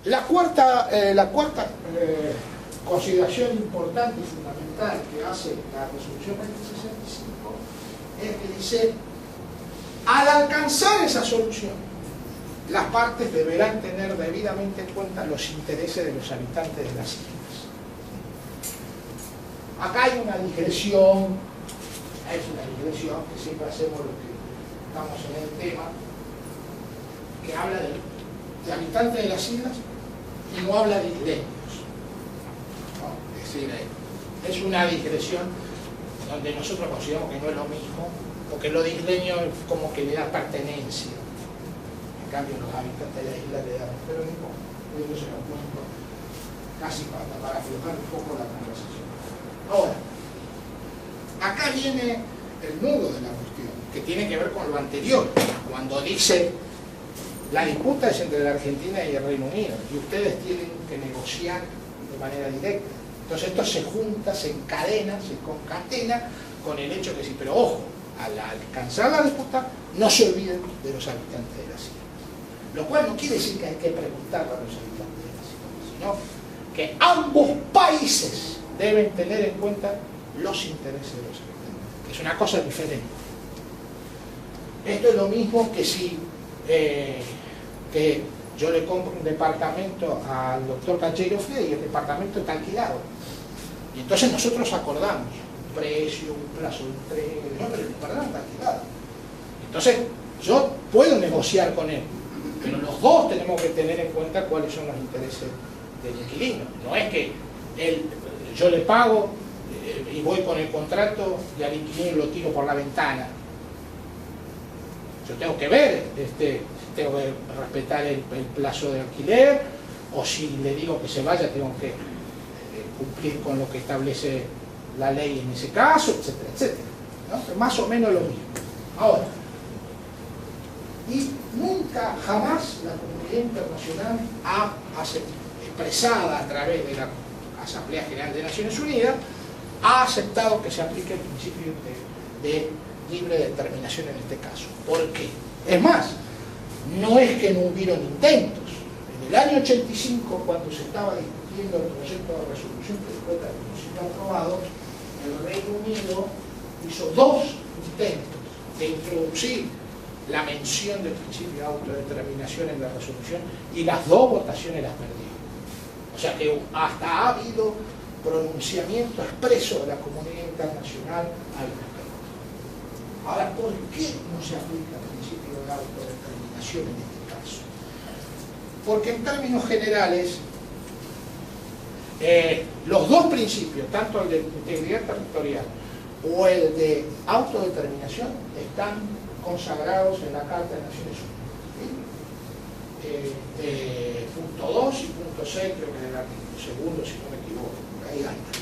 La cuarta consideración importante y fundamental que hace la resolución 2065 es que dice: al alcanzar esa solución, las partes deberán tener debidamente en cuenta los intereses de los habitantes de las islas. Acá hay una digresión, que siempre hacemos los que estamos en el tema, que habla de habitantes de las islas y no habla de isleños, ¿no? Es decir, es una digresión donde nosotros consideramos que no es lo mismo, porque lo de isleño es como que le da pertenencia, en cambio los habitantes de la isla le dan, pero no importa, yo se lo cuento casi para aflojar un poco la conversación. Ahora, acá viene el nudo de la cuestión, que tiene que ver con lo anterior, cuando dice: la disputa es entre la Argentina y el Reino Unido, y ustedes tienen que negociar de manera directa. Entonces esto se junta, se encadena, se concatena con el hecho que sí, pero ojo, al alcanzar la disputa, no se olviden de los habitantes de las islas. Lo cual no quiere decir que hay que preguntarle a los habitantes de las islas, sino que ambos países deben tener en cuenta los intereses de los habitantes, que es una cosa diferente. Esto es lo mismo que si que yo le compro un departamento al doctor Cancheiro Fede y el departamento está alquilado. Y entonces nosotros acordamos un precio, un plazo de entrega, no, pero el departamento está alquilado. Entonces yo puedo negociar con él, pero los dos tenemos que tener en cuenta cuáles son los intereses del inquilino. No es que yo le pago y voy con el contrato y al inquilino lo tiro por la ventana. Yo tengo que ver, tengo que respetar el plazo de alquiler, o si le digo que se vaya, tengo que cumplir con lo que establece la ley en ese caso, etcétera, etcétera, ¿no? Más o menos lo mismo. Ahora, y nunca, jamás la comunidad internacional ha expresada a través de la Asamblea General de Naciones Unidas, ha aceptado que se aplique el principio de libre determinación en este caso. ¿Por qué? Es más, no es que no hubieron intentos. En el año 85, cuando se estaba discutiendo el proyecto de resolución que después también se ha aprobado, el Reino Unido hizo dos intentos de introducir la mención del principio de autodeterminación en la resolución, y las dos votaciones las perdió. O sea que hasta ha habido pronunciamiento expreso de la comunidad internacional al respecto. Ahora, ¿por qué no se aplica el principio de autodeterminación en este caso? Porque en términos generales, los dos principios, tanto el de integridad territorial o el de autodeterminación, están consagrados en la Carta de Naciones Unidas. Punto 2 y punto 6, creo que en el artículo segundo, si no me equivoco, ahí anda.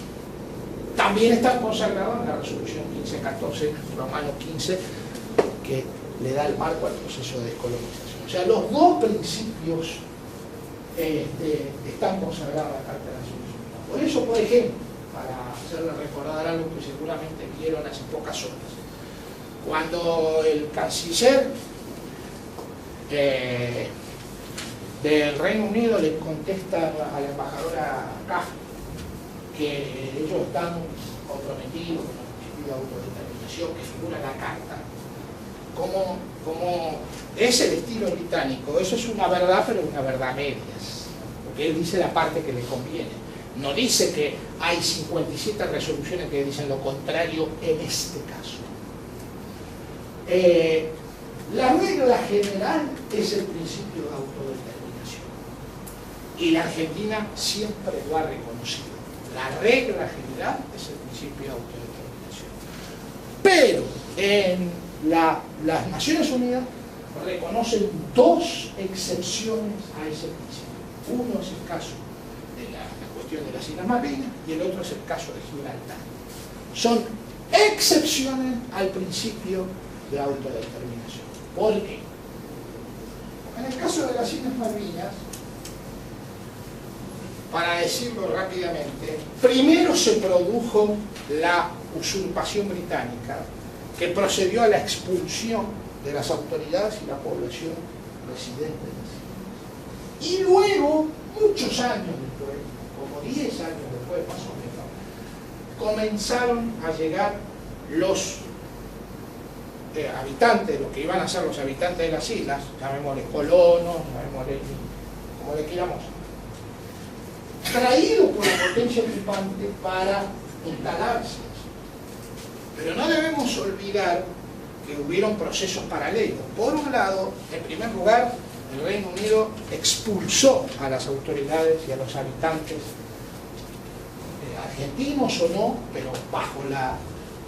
También están consagrados en la resolución 1514, Romano 15, que le da el marco al proceso de descolonización. O sea, los dos principios están consagrados en la Carta de Naciones Unidas. Por eso, por ejemplo, para hacerle recordar algo que seguramente vieron hace pocas horas, cuando el canciller del Reino Unido le contesta a la embajadora Kaff que ellos están comprometidos con el principio de autodeterminación que figura en la carta, como es el estilo británico, eso es una verdad, pero una verdad a medias, porque él dice la parte que le conviene, no dice que hay 57 resoluciones que dicen lo contrario en este caso. La regla general es el principio de autodeterminación, y la Argentina siempre lo ha reconocido. La regla general es el principio de autodeterminación. Pero en las Naciones Unidas reconocen dos excepciones a ese principio. Uno es el caso de la cuestión de las Islas Malvinas y el otro es el caso de Gibraltar. Son excepciones al principio de autodeterminación. ¿Por qué? En el caso de las Islas Malvinas, para decirlo rápidamente, primero se produjo la usurpación británica, que procedió a la expulsión de las autoridades y la población residente de las islas. Y luego muchos años después, como 10 años después más o menos, comenzaron a llegar los habitantes, lo que iban a ser los habitantes de las islas, llamémosle colonos, llamémosle como le queramos, traídos por la potencia ocupante para instalarse. Pero no debemos olvidar que hubieron procesos paralelos. Por un lado, en primer lugar, el Reino Unido expulsó a las autoridades y a los habitantes, argentinos o no, pero bajo la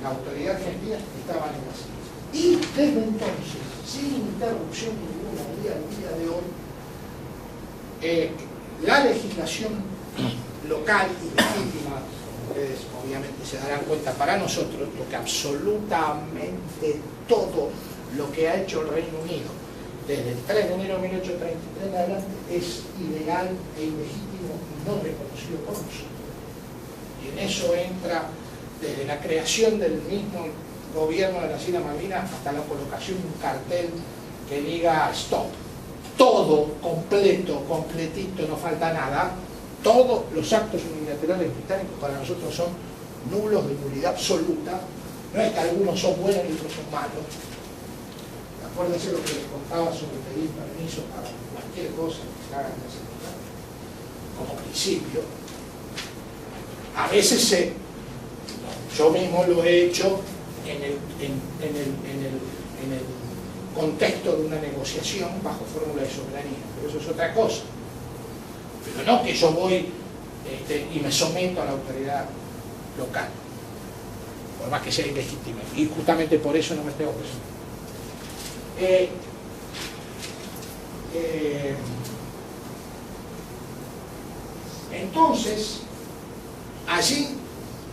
autoridad argentina estaban en las islas. Y desde entonces, sin interrupción ninguna, al día de hoy, la legislación local y legítima, ustedes obviamente se darán cuenta, para nosotros, lo que absolutamente todo lo que ha hecho el Reino Unido desde el 3 de enero de 1833 en adelante es ilegal e ilegítimo y no reconocido por nosotros. Y en eso entra desde la creación del mismo gobierno de las Islas Malvinas hasta la colocación de un cartel que diga stop. Todo completo, completito, no falta nada. Todos los actos unilaterales británicos para nosotros son nulos, de nulidad absoluta. No es que algunos son buenos y otros son malos. Acuérdense lo que les contaba sobre pedir permiso para cualquier cosa que se haga en la seguridad. Como principio. A veces yo mismo lo he hecho en el contexto de una negociación bajo fórmula de soberanía, pero eso es otra cosa. Pero no que yo voy y me someto a la autoridad local, por más que sea ilegítima, y justamente por eso no me tengo preso. Entonces, allí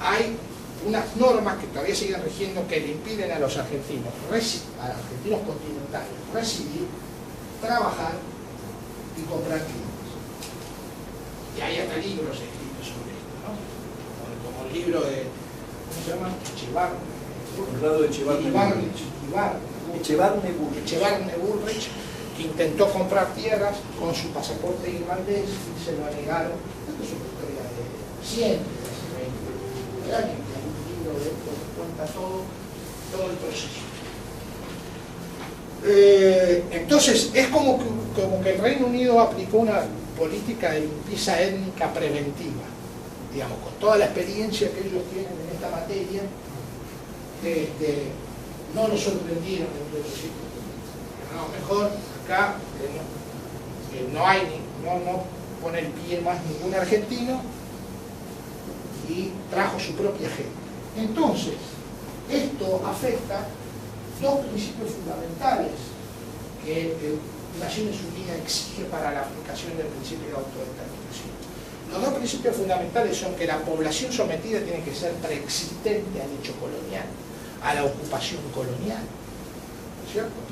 hay unas normas que todavía siguen rigiendo que le impiden a los argentinos continentales residir, trabajar y comprar tierras. Y hay hasta libros escritos sobre esto, ¿no? Como el libro de, ¿cómo se llama? Echevarne Bullrich, que intentó comprar tierras con su pasaporte irlandés y se lo negaron. Esto es una historia de siempre, de hace 20 años, que hay un libro de esto que cuenta todo el proceso. Entonces, es como que el Reino Unido aplicó una política de limpieza étnica preventiva, digamos, con toda la experiencia que ellos tienen en esta materia. No lo sorprendieron en otros sitios. No, mejor acá no pone el pie más ningún argentino y trajo su propia gente. Entonces, esto afecta dos principios fundamentales que Naciones Unidas exige para la aplicación del principio de autodeterminación. Los dos principios fundamentales son que la población sometida tiene que ser preexistente al hecho colonial, a la ocupación colonial, ¿cierto?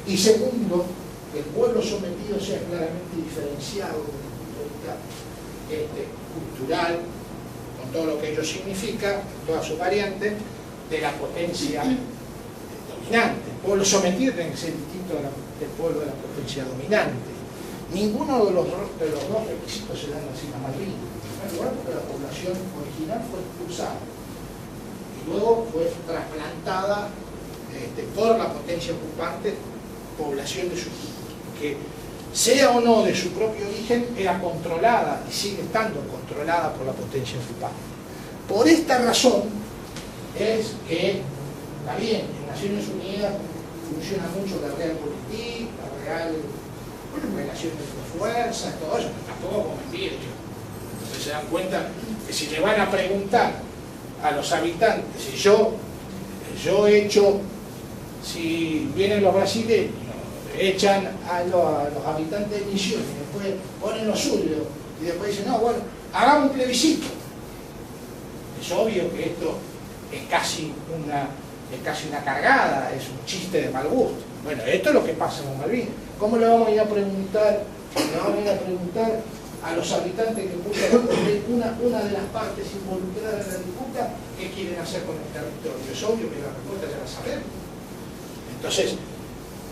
Y segundo, que el pueblo sometido sea claramente diferenciado desde el punto de vista cultural, con todo lo que ello significa, todas sus variantes, de la potencia dominante. El pueblo sometido tiene que ser distinto del pueblo de la potencia dominante. Ninguno de los dos requisitos se dan así en la Malvinas. En primer lugar, porque la población original fue expulsada y luego fue trasplantada por la potencia ocupante, población de su que sea o no de su propio origen, era controlada y sigue estando controlada por la potencia ocupante. Por esta razón es que, está bien, en Naciones Unidas funciona mucho la realpolitik, la real relaciones de fuerza, todo eso, pero tampoco como mentir. Entonces se dan cuenta que si le van a preguntar a los habitantes, si yo he hecho, si vienen los brasileños, echan a los habitantes de Misiones, después ponen lo suyo, y después dicen, no, bueno, hagamos un plebiscito. Es obvio que esto es casi una cargada, es un chiste de mal gusto. Bueno, esto es lo que pasa en Malvinas. ¿Cómo le vamos a ir a preguntar? Le vamos a ir a preguntar a los habitantes que una de las partes involucradas en la disputa qué quieren hacer con el territorio. Es obvio que la respuesta ya la sabemos. Entonces,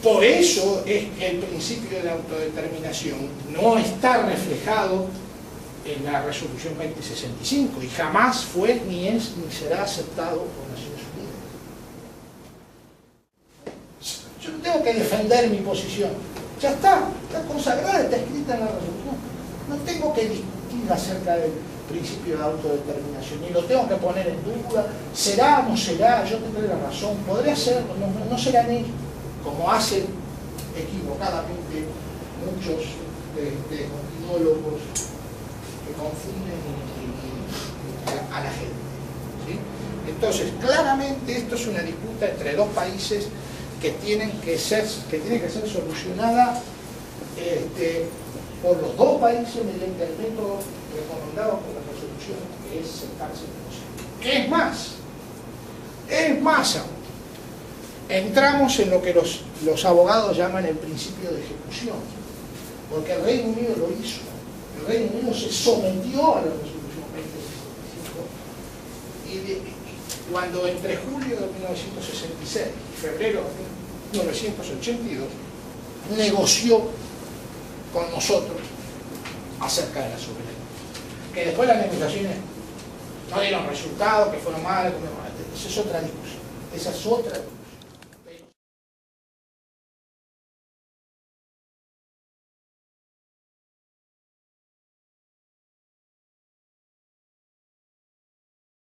Por eso es que el principio de la autodeterminación no está reflejado en la resolución 2065 y jamás fue, ni es, ni será aceptado por Naciones Unidas. Yo no tengo que defender mi posición. Ya está consagrada, está escrita en la resolución. No tengo que discutir acerca del principio de autodeterminación, ni lo tengo que poner en duda. ¿Será o no será? Yo tendré la razón. ¿Podré hacerlo? No será en ello, como hacen equivocadamente muchos continuólogos que confunden a la gente, ¿sí? Entonces, claramente esto es una disputa entre dos países que tiene que ser solucionada por los dos países mediante el método recomendado por la resolución, que es sentarse en negociar. Es más aún. Entramos en lo que los abogados llaman el principio de ejecución, porque el Reino Unido lo hizo. El Reino Unido se sometió a la resolución 2065 y cuando entre julio de 1966 y febrero de 1982 negoció con nosotros acerca de la soberanía. Que después las negociaciones no dieron resultados, que fueron malas, esa es otra discusión. Esa es otra